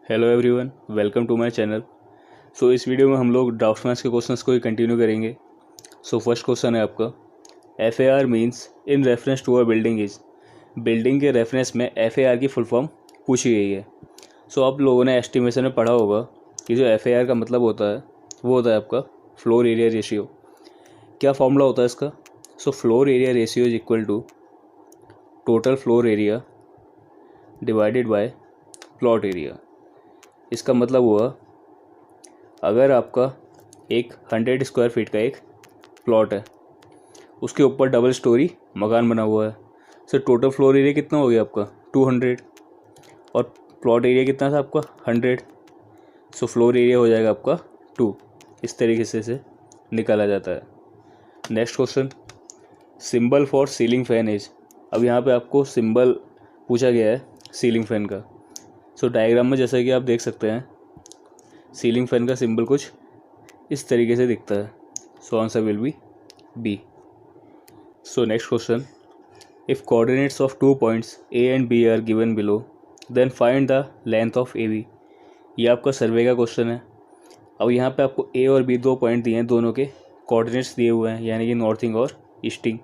Hello everyone, welcome to my channel. So इस video में हम लोग ड्राफ्ट्समैन के क्वेश्चंस को ही कंटिन्यू करेंगे। सो फर्स्ट क्वेश्चन है आपका, F A R means in reference to a building is. Building के रेफरेंस में एफ ए आर की फुल फॉर्म पूछी गई है। सो आप लोगों ने एस्टिमेशन में पढ़ा होगा कि जो एफ ए आर का मतलब होता है वो होता है आपका फ्लोर एरिया रेशियो। क्या फॉर्मूला होता है इसका? So floor area ratio is equal to total floor area divided by plot area. इसका मतलब हुआ, अगर आपका एक 100 स्क्वायर फीट का एक प्लॉट है, उसके ऊपर डबल स्टोरी मकान बना हुआ है, सर टोटल फ्लोर एरिया कितना हो गया आपका 200 और प्लॉट एरिया कितना था आपका 100। सो फ्लोर एरिया हो जाएगा आपका 2। इस तरीके से निकाला जाता है। Next question, symbol for ceiling fan is. अब यहाँ पे आपको सिंबल पूछा गया है सीलिंग फैन का। सो डायग्राम में जैसा कि आप देख सकते हैं, सीलिंग फैन का सिंबल कुछ इस तरीके से दिखता है। So answer will be B. So next question, if coordinates of 2 points A and B are given below then find the length of A B. ये आपका सर्वे का क्वेश्चन है। अब यहाँ पे आपको ए और बी 2 पॉइंट दिए हैं, दोनों के कोऑर्डिनेट्स दिए हुए हैं, यानी कि नॉर्थिंग और ईस्टिंग।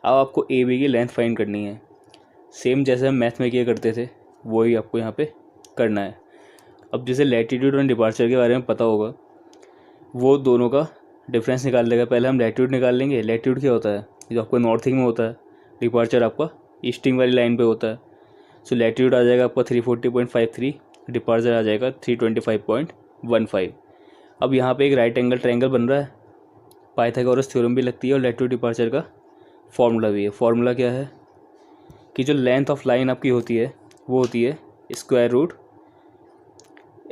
अब आपको ए बी की लेंथ फाइंड करनी है। सेम जैसे हम मैथ में किया करते थे वही आपको यहाँ पे करना है। अब जैसे लैटिट्यूड और डिपार्चर के बारे में पता होगा, वो दोनों का डिफरेंस निकाल देगा। पहले हम लैटिट्यूड निकाल लेंगे। लैटिट्यूड क्या होता है? जो आपका नॉर्थिंग में होता है। डिपार्चर आपका ईस्टिंग वाली लाइन पे होता है। सो लैटिट्यूड आ जाएगा आपका 340.53, डिपार्चर आ जाएगा 325.15। अब यहाँ पे एक राइट एंगल ट्रायंगल बन रहा है, पाइथागोरस थ्योरम भी लगती है और लैटिट्यूड डिपार्चर का फॉर्मूला भी है। फॉर्मूला क्या है कि जो लेंथ ऑफ लाइन आपकी होती है वो होती है square root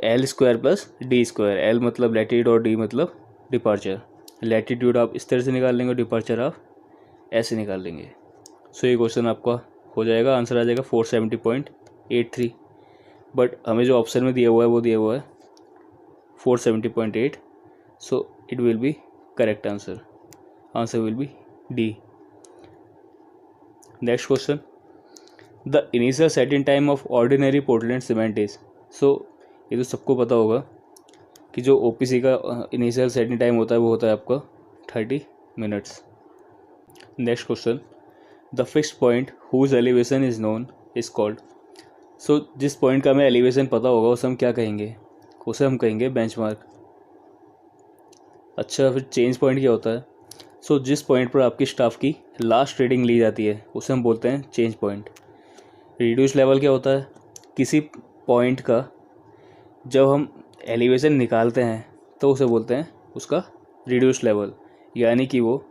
L square plus D square. L मतलब लैटिट्यूड और डी मतलब डिपार्चर। लैटिट्यूड आप इस तरह से निकाल लेंगे और डिपार्चर आप ऐसे निकाल लेंगे। सो ये क्वेश्चन आपका हो जाएगा, आंसर आ जाएगा 470.83। बट हमें जो ऑप्शन में दिया हुआ है वो दिया हुआ है 470.8। So it will be correct answer. Answer will be D. Next question, the initial setting time of ordinary Portland cement is. So ये तो सबको पता होगा कि जो ओपीसी का इनिशियल सेटिंग टाइम होता है वो होता है आपका 30 minutes. Next question, the fixed point whose elevation is known is called. So जिस पॉइंट का हमें एलिवेशन पता होगा उसे हम क्या कहेंगे? उसे हम कहेंगे बेंचमार्क। अच्छा, फिर चेंज पॉइंट क्या होता है? सो जिस पॉइंट पर आपकी स्टाफ की लास्ट रीडिंग ली जाती है उसे हम बोलते हैं चेंज पॉइंट। रिड्यूस लेवल क्या होता है? किसी पॉइंट का जब हम एलिवेशन निकालते हैं तो उसे बोलते हैं उसका रिड्यूस लेवल, यानी कि वो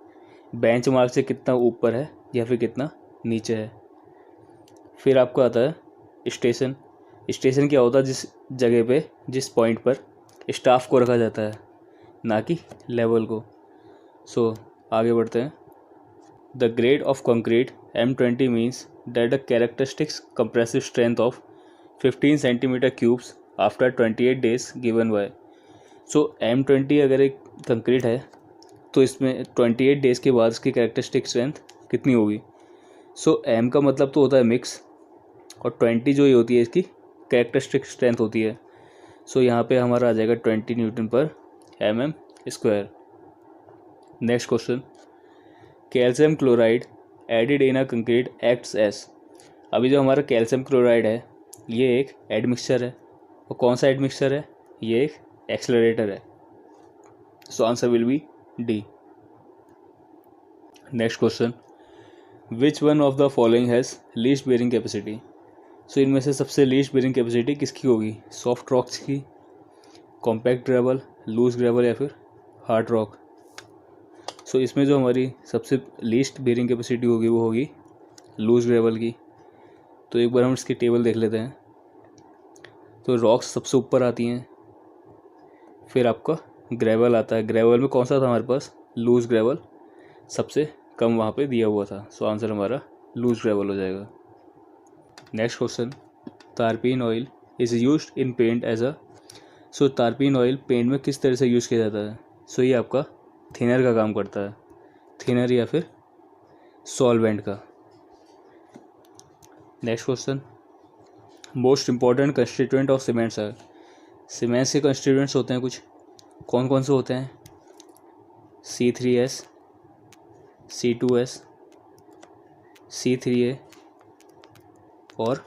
बेंच मार्क से कितना ऊपर है या फिर कितना नीचे है। फिर आपको आता है स्टेशन। स्टेशन क्या होता है? जिस जगह पे, जिस पॉइंट पर स्टाफ को रखा जाता है, ना कि लेवल को। सो आगे बढ़ते हैं। The grade of concrete M20 means that the characteristics compressive strength of 15 centimetre cubes after 28 days given by. So M20 अगर एक कंक्रीट है तो इसमें 28 डेज़ के बाद इसकी कैरेक्टरिस्टिक स्ट्रेंथ कितनी होगी? सो M का मतलब तो होता है मिक्स, और 20 जो ये होती है इसकी कैरेक्टरिस्टिक स्ट्रेंथ होती है। सो यहाँ पे हमारा आ जाएगा 20 न्यूटन पर mm square. Next question, calcium chloride added इन अ कंक्रीट एक्ट्स एस। अभी जो हमारा कैल्शियम क्लोराइड है ये एक एडमिक्सचर है, और कौन सा एडमिक्सचर है? ये एक एक्सेलरेटर है। So answer will be D. Next question, which one of the following has least bearing capacity. So इनमें से सबसे लीस्ट बेयरिंग कैपेसिटी किसकी होगी? सॉफ्ट रॉक्स की, कॉम्पैक्ट ग्रेवल, लूज ग्रेवल या फिर हार्ड रॉक। सो इसमें जो हमारी सबसे लीस्ट बेयरिंग कैपेसिटी होगी वो होगी लूज ग्रेवल की। तो एक बार हम इसकी टेबल देख लेते हैं। तो रॉक्स सबसे ऊपर आती हैं, फिर आपका ग्रेवल आता है। ग्रेवल में कौन सा था हमारे पास? लूज ग्रेवल सबसे कम वहाँ पे दिया हुआ था। सो आंसर हमारा लूज ग्रेवल हो जाएगा। नेक्स्ट क्वेश्चन, तारपीन oil is used in paint as a. So तारपीन ऑयल पेंट में किस तरह से यूज़ किया जाता है? सो ये आपका थिनर का काम करता है, थिनर या फिर सॉल्वेंट का। Next question, most important constituent of cements are. Cements के कंस्टिट्यूएंट्स होते हैं कुछ, कौन कौन से होते हैं? C3S, C2S, C3A और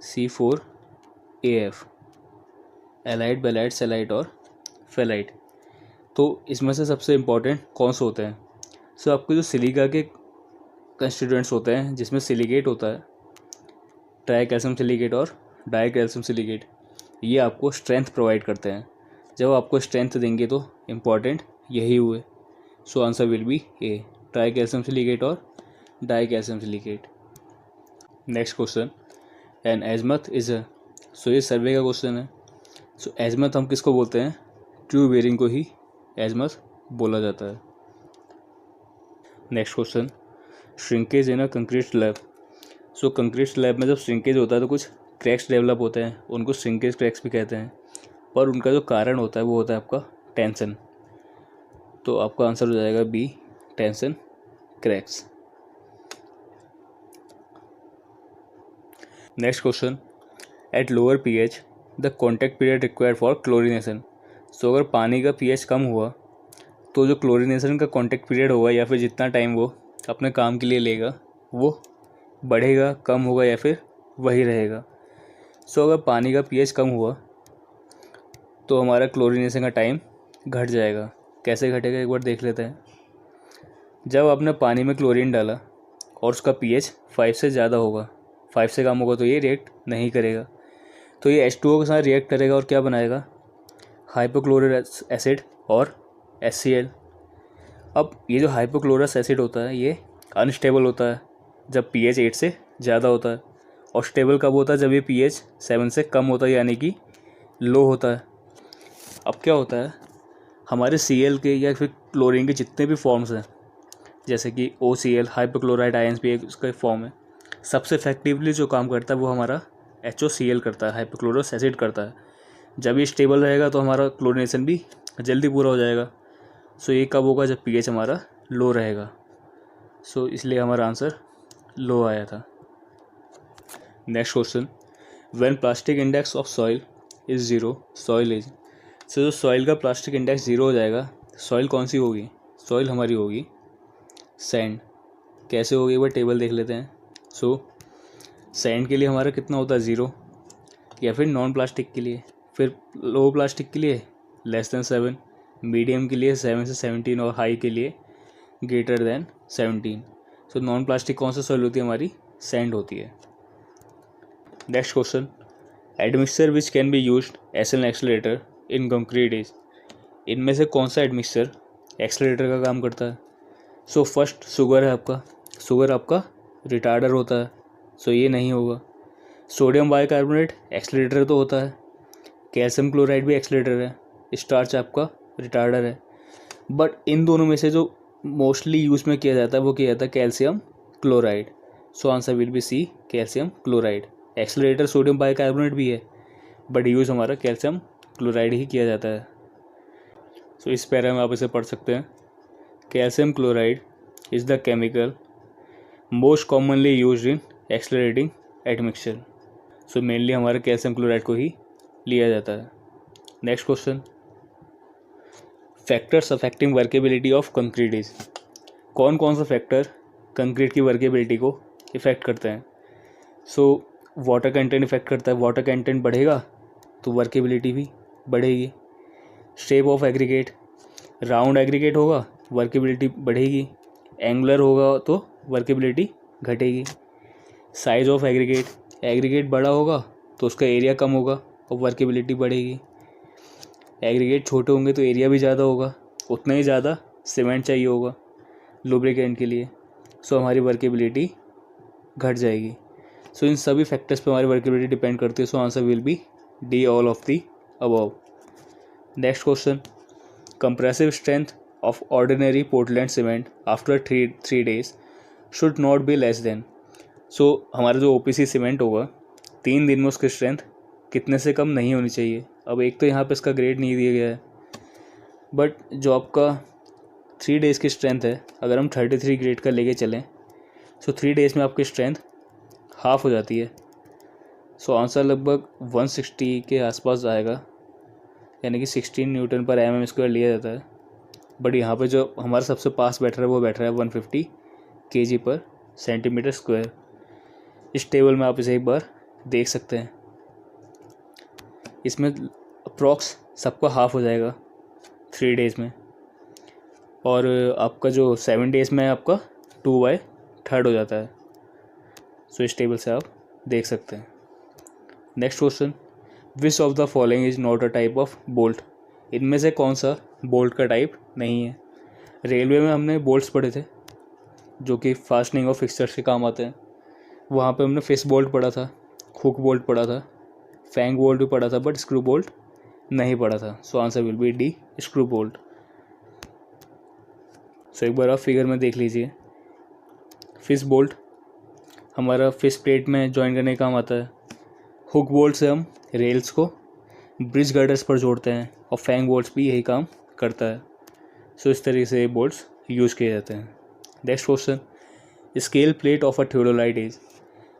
C4AF, एलाइड, बेलाइट, सेलाइट और फेलाइट। तो इसमें से सबसे इम्पोर्टेंट कौन से होते हैं? सो आपके जो सिलिका के कंस्टिट्यूएंट्स होते हैं जिसमें सिलिकेट होता है, ट्राई कैल्शियम सिलिकेट और डाई कैल्शियम सिलिकेट, ये आपको स्ट्रेंथ प्रोवाइड करते हैं। जब आपको स्ट्रेंथ देंगे तो इम्पॉर्टेंट यही हुए। So answer will be A, tri calcium silicate और di calcium silicate. Next question, an azimuth is a, so ये सर्वे का क्वेश्चन है। सो एजमथ हम किसको बोलते हैं? ट्यूब बेयरिंग को ही एजमथ बोला जाता है। नेक्स्ट क्वेश्चन, श्रिंकेज इन अ कंक्रीट स्लैब। सो कंक्रीट स्लैब में जब श्रिंकेज होता है तो कुछ क्रैक्स डेवलप होते हैं, उनको श्रिंकेज क्रैक्स भी कहते हैं, पर उनका जो कारण होता है वो होता है आपका टेंशन। तो आपका आंसर हो जाएगा B, tension cracks. Next question, at lower pH the contact period required for chlorination. So अगर पानी का pH कम हुआ तो जो क्लोरिनेशन का कॉन्टैक्ट पीरियड होगा या फिर जितना टाइम वो अपने काम के लिए लेगा वो बढ़ेगा, कम होगा या फिर वही रहेगा? सो अगर पानी का pH कम हुआ तो हमारा क्लोरिनेशन का टाइम घट जाएगा। कैसे घटेगा एक बार देख लेते हैं। जब आपने पानी में क्लोरीन डाला और उसका pH 5 से ज़्यादा होगा, 5 से कम होगा तो ये रिएक्ट नहीं करेगा, तो ये H2O के साथ रिएक्ट करेगा और क्या बनाएगा? हाइपोक्लोरस एसिड और HCl। अब ये जो हाइपोक्लोरस एसिड होता है ये अनस्टेबल होता है जब pH 8 से ज़्यादा होता है, और स्टेबल कब होता है? जब ये pH 7 से कम होता है, यानी कि लो होता है। अब क्या होता है, हमारे Cl के या फिर क्लोरीन के जितने भी फॉर्म्स हैं, जैसे कि OCl, हाइपोक्लोराइड आयंस भी एक उसका फॉर्म है, सबसे इफेक्टिवली जो काम करता है वो हमारा HOCl करता है, हाइपोक्लोरस एसिड करता है। जब ये स्टेबल रहेगा तो हमारा क्लोरिनेशन भी जल्दी पूरा हो जाएगा। सो ये कब होगा? जब pH हमारा लो रहेगा। सो इसलिए हमारा आंसर लो आया था। Next question, when plastic index of soil is zero soil is. So जो सॉइल का प्लास्टिक इंडेक्स ज़ीरो हो जाएगा, सॉइल कौन सी होगी? सॉइल हमारी होगी सैंड। कैसे होगी एक बार टेबल देख लेते हैं। सो सैंड के लिए हमारा कितना होता है? 0, या फिर नॉन प्लास्टिक के लिए, फिर लो प्लास्टिक के लिए लेस देन 7, मीडियम के लिए 7 से 17 और हाई के लिए greater than 17। So non plastic कौन सा सॉइल होती है? हमारी सैंड होती है। Next question, admixture which can be used as an accelerator in concrete is. इनमें से कौन सा एडमिक्सचर एक्सेलरेटर का काम करता है? सो फर्स्ट शुगर है आपका, शुगर आपका रिटार्डर होता है, सो ये नहीं होगा। सोडियम बाइकार्बोनेट एक्सेलरेटर तो होता है, कैल्शियम क्लोराइड भी एक्सेलरेटर है, स्टार्च आपका रिटार्डर है, बट इन दोनों में से जो मोस्टली यूज़ में किया जाता है वो किया जाता है calcium chloride. So answer will be C, calcium chloride. Accelerator sodium bicarbonate भी है, बट यूज़ हमारा कैल्शियम क्लोराइड ही किया जाता है। सो इस पैरा में आप इसे पढ़ सकते हैं, calcium chloride is the chemical most commonly used in accelerating admixture. So mainly हमारा कैल्शियम क्लोराइड को ही लिया जाता है। Next question, factors affecting workability of concrete is. कौन कौन सा फैक्टर कंक्रीट की वर्केबिलिटी को इफ़ेक्ट करते हैं? सो वाटर कंटेंट इफेक्ट करता है, वाटर कंटेंट बढ़ेगा तो वर्केबिलिटी भी बढ़ेगी। Shape of aggregate, round aggregate होगा वर्केबिलिटी बढ़ेगी, एंगुलर होगा तो वर्केबिलिटी घटेगी। साइज ऑफ एग्रीगेट, एग्रीगेट बड़ा होगा तो उसका एरिया कम होगा और वर्केबिलिटी बढ़ेगी। एग्रीगेट छोटे होंगे तो एरिया भी ज़्यादा होगा, उतना ही ज़्यादा सीमेंट चाहिए होगा लुब्रिकेंट के लिए, सो हमारी वर्केबिलिटी घट जाएगी। सो इन सभी फैक्टर्स पे हमारी वर्केबिलिटी डिपेंड करती है। So answer will be D, all of the above. Next question, compressive strength of ordinary Portland cement after 3 days should not be less than. So हमारा जो OPC सीमेंट होगा 3 दिन में उसकी स्ट्रेंथ कितने से कम नहीं होनी चाहिए। अब एक तो यहाँ पे इसका ग्रेड नहीं दिया गया है, बट जो आपका 3 days की स्ट्रेंथ है, अगर हम 33 ग्रेड का लेके चलें, सो 3 days में आपकी स्ट्रेंथ हाफ हो जाती है। सो आंसर लगभग 160 के आसपास आएगा, यानी कि 16 न्यूटन पर mm² लिया जाता है। बट यहाँ पे जो हमारा सबसे पास बैठ रहा है वो बैठ रहा है 150 kg पर सेंटीमीटर स्क्वायर। इस टेबल में आप इसे एक बार देख सकते हैं। इसमें अप्रॉक्स सबका हाफ हो जाएगा 3 डेज़ में, और आपका जो 7 डेज़ में आपका 2/3 हो जाता है। सो इस टेबल से आप देख सकते हैं। Next question, which of the following is not a type of bolt. इनमें से कौन सा बोल्ट का टाइप नहीं है। रेलवे में हमने बोल्ट्स पढ़े थे जो कि फास्टनिंग और फिक्सचर्स के काम आते हैं। वहाँ पे हमने फिश बोल्ट पढ़ा था, हुक बोल्ट पढ़ा था, फैंग बोल्ट भी पढ़ा था, बट स्क्रू बोल्ट नहीं पढ़ा था। So answer will be D, screw bolt. So एक बार आप फिगर में देख लीजिए। फिश बोल्ट हमारा फिश प्लेट में जॉइन करने का काम आता है। हुक बोल्ट से हम रेल्स को ब्रिज गार्डर्स पर जोड़ते हैं, और फैंग बोल्ट्स भी यही काम करता है। सो इस तरीके से ये बोल्ट्स यूज़ किए जाते हैं। Next question, scale plate of a theodolite is.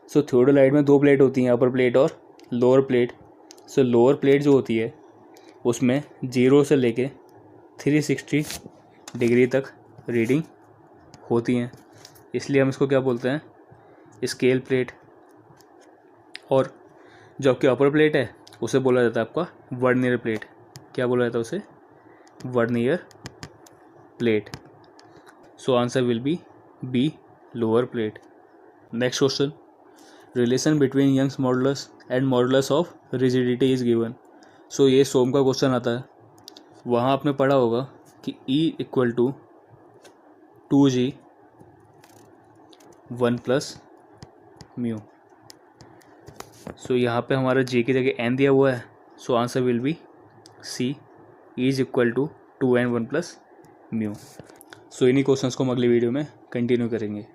So theodolite में 2 प्लेट होती हैं, अपर प्लेट और लोअर प्लेट। सो लोअर प्लेट जो होती है उसमें 0 से लेके 360 डिग्री तक रीडिंग होती हैं, इसलिए हम इसको क्या बोलते हैं, स्केल प्लेट। और जो आपकी अपर प्लेट है उसे बोला जाता है आपका वर्नियर प्लेट। क्या बोला जाता है उसे, vernier plate. So answer will be B, lower plate. Next question, relation between Young's modulus and modulus of rigidity is given. So ये सोम का क्वेश्चन आता है। वहाँ आपने पढ़ा होगा कि E = 2G 1 + μ। सो यहाँ पे हमारा G की जगह N दिया हुआ है। So answer will B C, E = 2N 1 + μ। सो इन्हीं क्वेश्चंस को हम अगली वीडियो में कंटिन्यू करेंगे।